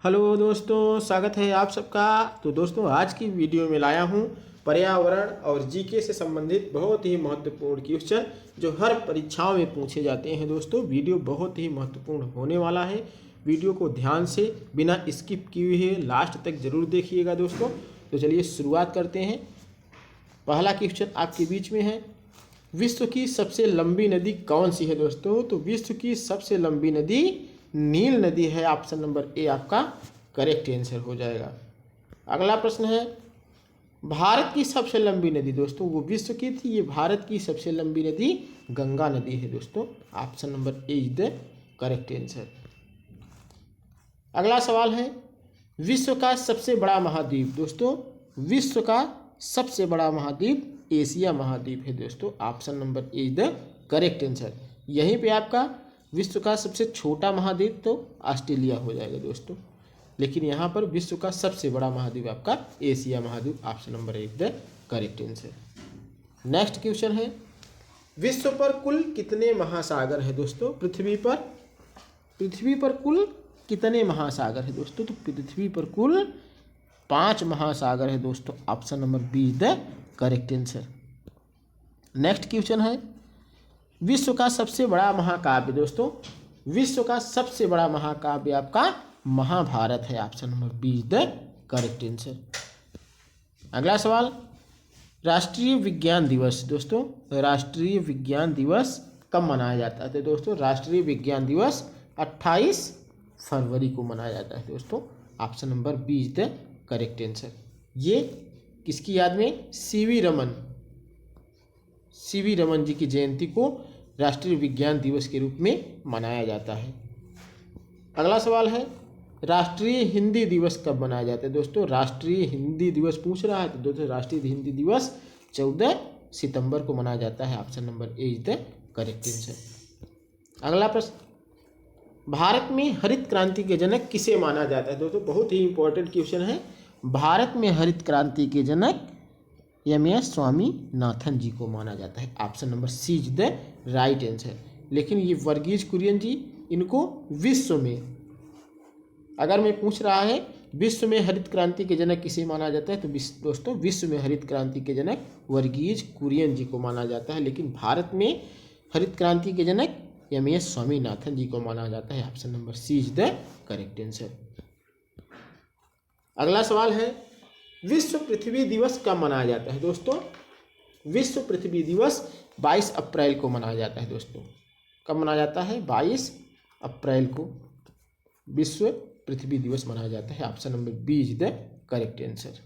Hello दोस्तों, स्वागत है आप सबका। तो दोस्तों, आज की वीडियो में लाया हूँ पर्यावरण और जीके से संबंधित बहुत ही महत्वपूर्ण क्वेश्चन जो हर परीक्षाओं में पूछे जाते हैं। दोस्तों, वीडियो बहुत ही महत्वपूर्ण होने वाला है। वीडियो को ध्यान से बिना स्किप किए हुए लास्ट तक जरूर देखिएगा दोस्तों। तो चलिए शुरुआत करते हैं। पहला क्वेश्चन आपके बीच में है, विश्व की सबसे लंबी नदी कौन सी है दोस्तों? तो विश्व की सबसे लंबी नदी नील नदी है। ऑप्शन नंबर ए आपका करेक्ट आंसर हो जाएगा। अगला प्रश्न है, भारत की सबसे लंबी नदी दोस्तों, वो विश्व की थी, ये भारत की सबसे लंबी नदी गंगा नदी है दोस्तों। Option number A is the correct answer. अगला सवाल है, विश्व का सबसे बड़ा महाद्वीप दोस्तों, विश्व का सबसे बड़ा महाद्वीप एशिया महाद्वीप है दोस्तों। Option number A is the correct answer. यहीं पे आपका विश्व का सबसे छोटा महाद्वीप तो ऑस्ट्रेलिया हो जाएगा दोस्तों, लेकिन यहाँ पर विश्व का सबसे बड़ा महाद्वीप आपका एशिया महाद्वीप। Option number A is the correct answer. Next question है, विश्व पर कुल कितने महासागर है दोस्तों? पृथ्वी पर कुल कितने महासागर है दोस्तों? तो पृथ्वी पर कुल 5 महासागर है दोस्तों। Option number B is the correct answer. Next question है, विश्व का सबसे बड़ा महाकाव्य दोस्तों, विश्व का सबसे बड़ा महाकाव्य आपका महाभारत है। Option number B is the correct answer. अगला सवाल, राष्ट्रीय विज्ञान दिवस दोस्तों, राष्ट्रीय विज्ञान दिवस कब मनाया जाता है? तो दोस्तों, राष्ट्रीय विज्ञान दिवस 28 फरवरी को मनाया जाता है दोस्तों। Option number B is the correct answer. ये किसकी याद में? सीवी रमन जी की जयंती को राष्ट्रीय विज्ञान दिवस के रूप में मनाया जाता है। अगला सवाल है, राष्ट्रीय हिंदी दिवस कब मनाया जाता है दोस्तों? राष्ट्रीय हिंदी दिवस पूछ रहा है, तो दोस्तों राष्ट्रीय हिंदी दिवस 14 सितंबर को मनाया जाता है। Option number A is the correct answer. अगला प्रश्न, भारत में हरित क्रांति के जनक किसे माना जाता है दोस्तों? बहुत ही इंपॉर्टेंट क्वेश्चन है। भारत में हरित क्रांति के जनक एम.एस. स्वामीनाथन जी को माना जाता है। Option number C is the right answer. लेकिन ये वर्गीज कुरियन जी, इनको विश्व में, अगर मैं पूछ रहा है विश्व में हरित क्रांति के जनक किसे माना जाता है, तो दोस्तों विश्व में हरित क्रांति के जनक वर्गीज कुरियन जी को माना जाता है। लेकिन भारत में हरित क्रांति के जनक एम.एस. स्वामीनाथन जी को माना जाता है। Option number C is the correct answer. अगला सवाल है, विश्व पृथ्वी दिवस कब मनाया जाता है दोस्तों? विश्व पृथ्वी दिवस 22 अप्रैल को मनाया जाता है दोस्तों। कब मनाया जाता है? 22 अप्रैल को विश्व पृथ्वी दिवस मनाया जाता है। Option number B is the correct answer.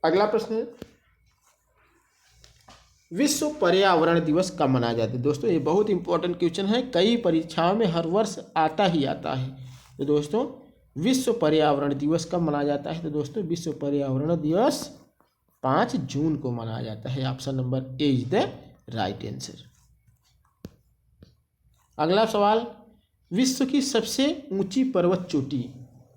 अगला प्रश्न है, विश्व पर्यावरण दिवस कब मनाया जाता है दोस्तों? ये बहुत इंपॉर्टेंट क्वेश्चन है, कई परीक्षाओं में हर वर्ष आता ही आता है। तो दोस्तों, विश्व पर्यावरण दिवस कब मनाया जाता है? तो दोस्तों, विश्व पर्यावरण दिवस 5 जून को मनाया जाता है। Option number A is the right answer. अगला सवाल, विश्व की सबसे ऊंची पर्वत चोटी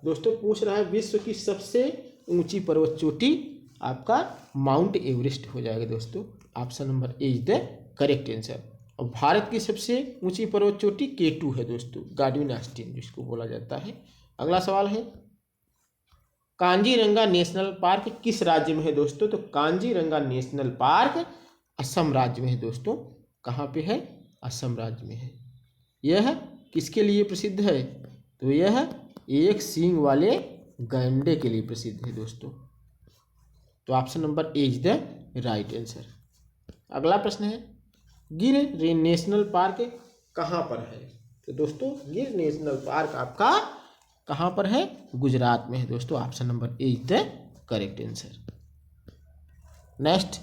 दोस्तों पूछ रहा है, विश्व की सबसे ऊंची पर्वत चोटी आपका माउंट एवरेस्ट हो जाएगा दोस्तों। Option number A is the correct answer. और भारत की सबसे ऊंची पर्वत चोटी K2 है दोस्तों, गार्डविन आस्टीन जिसको बोला जाता है। अगला सवाल है, कांजीरंगा नेशनल पार्क किस राज्य में है दोस्तों? तो कांजीरंगा नेशनल पार्क असम राज्य में है दोस्तों। कहाँ पे है? असम राज्य में है। यह किसके लिए प्रसिद्ध है? तो यह एक सींग वाले गैंडे के लिए प्रसिद्ध है दोस्तों। तो option number A is the right answer. अगला प्रश्न है, गिर नेशनल पार्क कहाँ पर है? तो दोस्तों, गिर नेशनल पार्क आपका कहाँ पर है? गुजरात में है दोस्तों। Option number A is the correct answer. Next,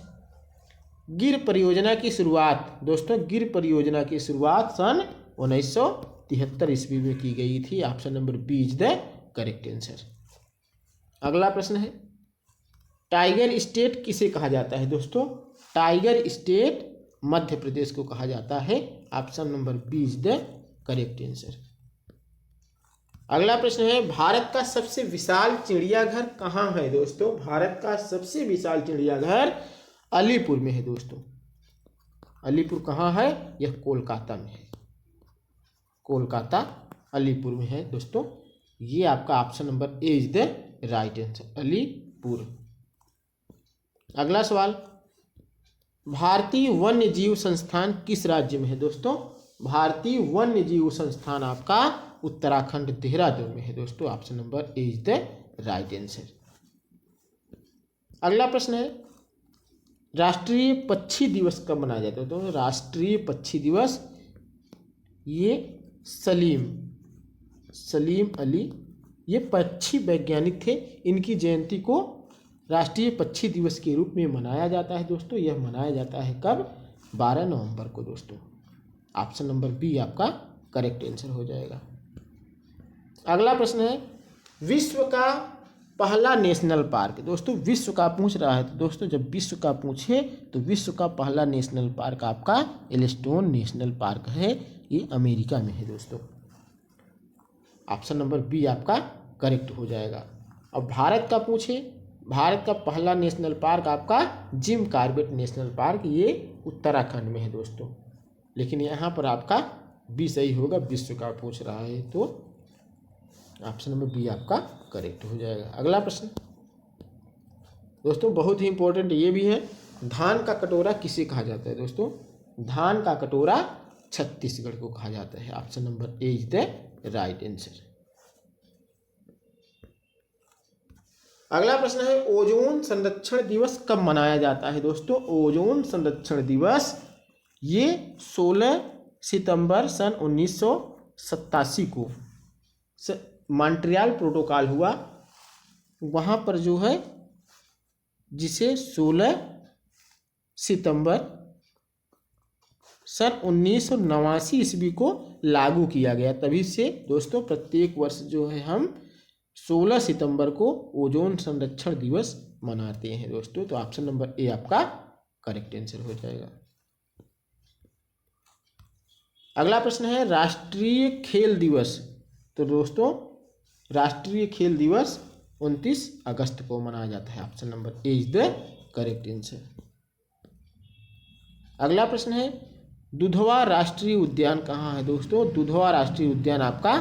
गिर परियोजना की शुरुआत दोस्तों, गिर परियोजना की शुरुआत सन 1973 ईस्वी में की गई थी। Option number B is the correct answer. अगला प्रश्न है, टाइगर स्टेट किसे कहा जाता है दोस्तों? टाइगर स्टेट मध्य प्रदेश को कहा जाता है। Option number B is the correct answer. अगला प्रश्न है, भारत का सबसे विशाल चिड़ियाघर कहाँ है दोस्तों? भारत का सबसे विशाल चिड़ियाघर अलीपुर में है दोस्तों। अलीपुर कहाँ है? यह कोलकाता में है। कोलकाता अलीपुर में है दोस्तों। ये आपका option number A is the right answer, Alipur. अगला सवाल, भारतीय वन्य जीव संस्थान किस राज्य में है दोस्तों? भारतीय वन्य जीव संस्थान आपका उत्तराखंड देहरादून में है दोस्तों, option number A is the right answer. अगला प्रश्न है, राष्ट्रीय पक्षी दिवस कब मनाया जाता है? तो राष्ट्रीय पक्षी दिवस ये सलीम अली ये पक्षी वैज्ञानिक थे, इनकी जयंती को राष्ट्रीय पक्षी दिवस के रूप में मनाया जाता है दोस्तों। यह मनाया जाता है कब? 12 नवंबर को दोस्तों, ऑप्शन नंबर बी आपका करेक्ट आंसर हो जाएगा। अगला प्रश्न है, विश्व का पहला नेशनल पार्क। दोस्तों विश्व का पूछ रहा है, तो दोस्तों जब विश्व का पूछे तो विश्व का पहला नेशनल पार्क आपका येलोस्टोन नेशनल पार्क है, ये अमेरिका में है दोस्तों, ऑप्शन नंबर बी आपका करेक्ट हो जाएगा। अब भारत का पूछे, भारत का पहला नेशनल पार्क आपका जिम कॉर्बेट नेशनल पार्क, ये उत्तराखंड में है दोस्तों, लेकिन यहाँ पर आपका बी सही होगा, विश्व का पूछ रहा है तो ऑप्शन नंबर बी आपका करेक्ट हो जाएगा। अगला प्रश्न दोस्तों बहुत ही इंपॉर्टेंट ये भी है, धान का कटोरा किसे कहा जाता है? दोस्तों धान का कटोरा छत्तीसगढ़ को कहा जाता है, option number A is the right answer. अगला प्रश्न है, ओजोन संरक्षण दिवस कब मनाया जाता है? दोस्तों ओजोन संरक्षण दिवस ये 16 सितंबर सन 1987 को मॉन्ट्रियल प्रोटोकॉल हुआ, वहाँ पर जो है जिसे 16 सितंबर सन 1989 ईस्वी को लागू किया गया। तभी से दोस्तों प्रत्येक वर्ष जो है हम 16 सितंबर को ओजोन संरक्षण दिवस मनाते हैं दोस्तों, तो ऑप्शन नंबर ए आपका करेक्ट आंसर हो जाएगा। अगला प्रश्न है, राष्ट्रीय खेल दिवस। तो दोस्तों राष्ट्रीय खेल दिवस 29 अगस्त को मनाया जाता है, option number A is the correct answer. अगला प्रश्न है, दुधवा राष्ट्रीय उद्यान कहाँ है? दोस्तों दुधवा राष्ट्रीय उद्यान आपका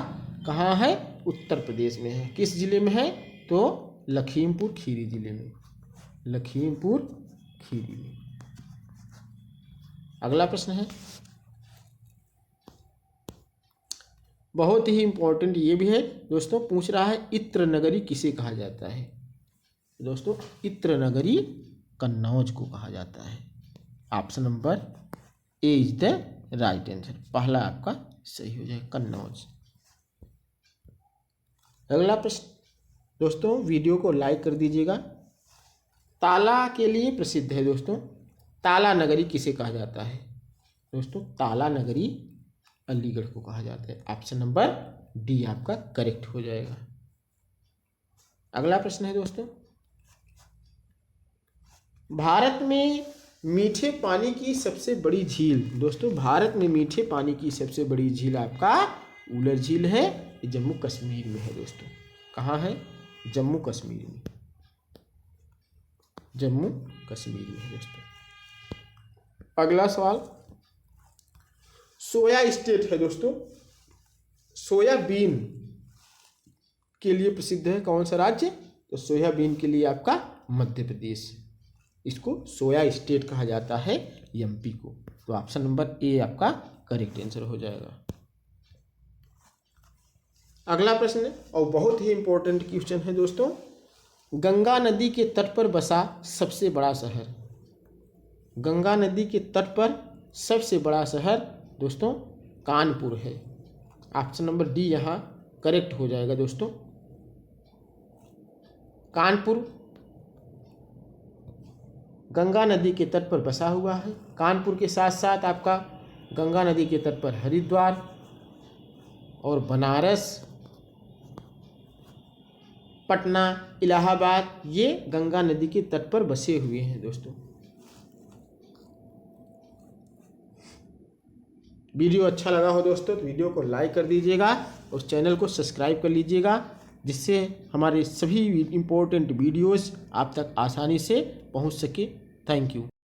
कहाँ है? उत्तर प्रदेश में है। किस जिले में है? तो लखीमपुर खीरी जिले में, लखीमपुर खीरी में। अगला प्रश्न है, बहुत ही इंपॉर्टेंट ये भी है दोस्तों, पूछ रहा है इत्र नगरी किसे कहा जाता है? दोस्तों इत्र नगरी कन्नौज को कहा जाता है, option number A is the right answer, पहला आपका सही हो जाए कन्नौज। अगला प्रश्न दोस्तों वीडियो को लाइक कर दीजिएगा। ताला के लिए प्रसिद्ध है दोस्तों, ताला नगरी किसे कहा जाता है? दोस्तों ताला नगरी अलीगढ़ को कहा जाता है, ऑप्शन नंबर डी आपका करेक्ट हो जाएगा। अगला प्रश्न है दोस्तों, भारत में मीठे पानी की सबसे बड़ी झील। दोस्तों भारत में मीठे पानी की सबसे बड़ी झील आपका उलर झील है, ये जम्मू कश्मीर में है दोस्तों। कहाँ है? जम्मू कश्मीर में, जम्मू कश्मीर में है दोस्तों। अगला सवाल, सोया स्टेट है दोस्तों, सोयाबीन के लिए प्रसिद्ध है कौन सा राज्य? तो सोयाबीन के लिए आपका मध्य प्रदेश, इसको सोया स्टेट कहा जाता है एमपी को, तो ऑप्शन नंबर ए आपका करेक्ट आंसर हो जाएगा। अगला प्रश्न है और बहुत ही इंपॉर्टेंट क्वेश्चन है दोस्तों, गंगा नदी के तट पर बसा सबसे बड़ा शहर। गंगा नदी के तट पर सबसे बड़ा शहर दोस्तों कानपुर है, ऑप्शन नंबर डी यहाँ करेक्ट हो जाएगा दोस्तों। कानपुर गंगा नदी के तट पर बसा हुआ है। कानपुर के साथ साथ आपका गंगा नदी के तट पर हरिद्वार और बनारस, पटना, इलाहाबाद ये गंगा नदी के तट पर बसे हुए हैं दोस्तों। वीडियो अच्छा लगा हो दोस्तों तो वीडियो को लाइक कर दीजिएगा और चैनल को सब्सक्राइब कर लीजिएगा, जिससे हमारे सभी इम्पोर्टेंट वीडियोस आप तक आसानी से पहुंच सके। Thank you.